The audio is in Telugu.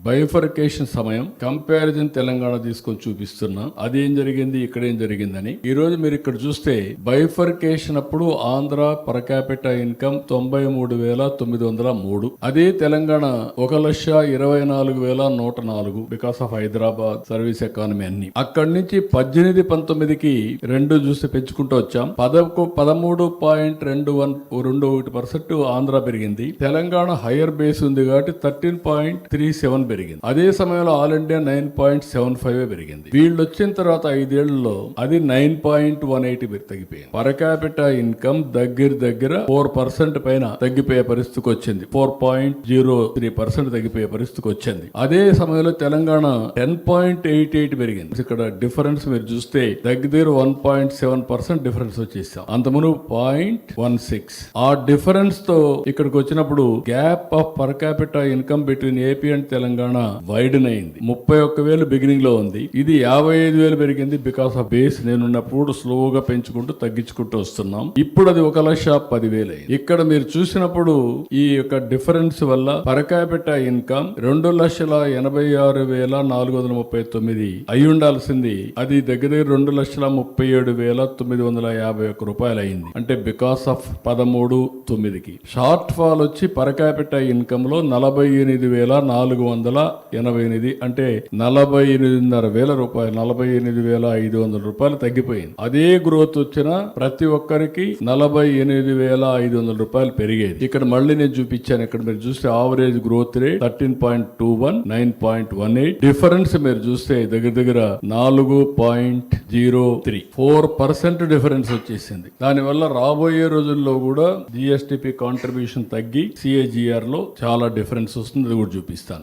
బైఫర్కేషన్ సమయం కంపారిజన్ తెలంగాణ తీసుకొని చూపిస్తున్నా. అదేం జరిగింది, ఇక్కడ ఏం జరిగిందని. ఈ రోజు మీరు ఇక్కడ చూస్తే బైఫర్కేషన్ అప్పుడు ఆంధ్ర పర్ క్యాపిటల్ ఇన్కమ్ 93,903. అదే Telangana 1,24,104 because of Hyderabad service economy అన్ని. అక్కడి నుంచి 18-19కి 2 చూసి పెంచుకుంటూ వచ్చాం. 13.21% ఆంధ్ర పెరిగింది. తెలంగాణ హైయర్ బేస్ ఉంది కాబట్టి 13.37 పెరిగింది. అదే సమయంలో ఆల్ ఇండియా 9.75 పెరిగింది. వీళ్ళు వచ్చిన తర్వాత 5 ఏళ్లలో అది 9.18 తగ్గిపోయింది. పర్ క్యాపిటల్ ఇన్కమ్ దగ్గర 4% పైన తగ్గిపోయే పరిస్థితికి వచ్చింది. 4.03% తగ్గిపోయే పరిస్థితికి వచ్చింది. అదే సమయంలో తెలంగాణ 10.88 పెరిగింది. ఇక్కడ డిఫరెన్స్ మీరు చూస్తే దగ్గర 1.7% డిఫరెన్స్ వచ్చేసాం. అంతమును 0.16. ఆ డిఫరెన్స్ తో ఇక్కడికి వచ్చినప్పుడు gap of per capital income between AP and Telangana widen అయింది. 31,000 బిగినింగ్ లో ఉంది. ఇది 55,000 పెరిగింది. బికాస్ ఆఫ్ బేస్ నేనున్నప్పుడు స్లోగా పెంచుకుంటూ తగ్గించుకుంటూ వస్తున్నాం. ఇప్పుడు అది 1,10,000 అయింది. ఇక్కడ మీరు చూసినప్పుడు ఈ యొక్క డిఫరెన్స్ వల్ల పర్ క్యాపిటల్ ఇన్కమ్ 2,86,439 అయి ఉండాల్సింది. అది దగ్గర 2,37,951 రూపాయలు అయింది. అంటే బికాస్ ఆఫ్ 13.9కి షార్ట్ ఫాల్ వచ్చి పర్ క్యాపిటల్ ఇన్కమ్ లో 48,488 అంటే 48,500 రూపాయలు 48,500 రూపాయలు తగ్గిపోయింది. అదే గ్రోత్ వచ్చిన ప్రతి ఒక్కరికి 48,500 రూపాయలు పెరిగేది. ఇక్కడ మళ్ళీ నేను చూపించాను. ఇక్కడ మీరు చూస్తే ఆవరేజ్ గ్రోత్ రేట్ 13.21, 9.18. డిఫరెన్స్ మీరు చూస్తే దగ్గర 4.03, 4% డిఫరెన్స్ వచ్చేసింది. దానివల్ల రాబోయే రోజుల్లో కూడా జిఎస్టిపి కాంట్రిబ్యూషన్ తగ్గి CAGR లో చాలా డిఫరెన్స్ వస్తుంది. అది కూడా చూపిస్తాను.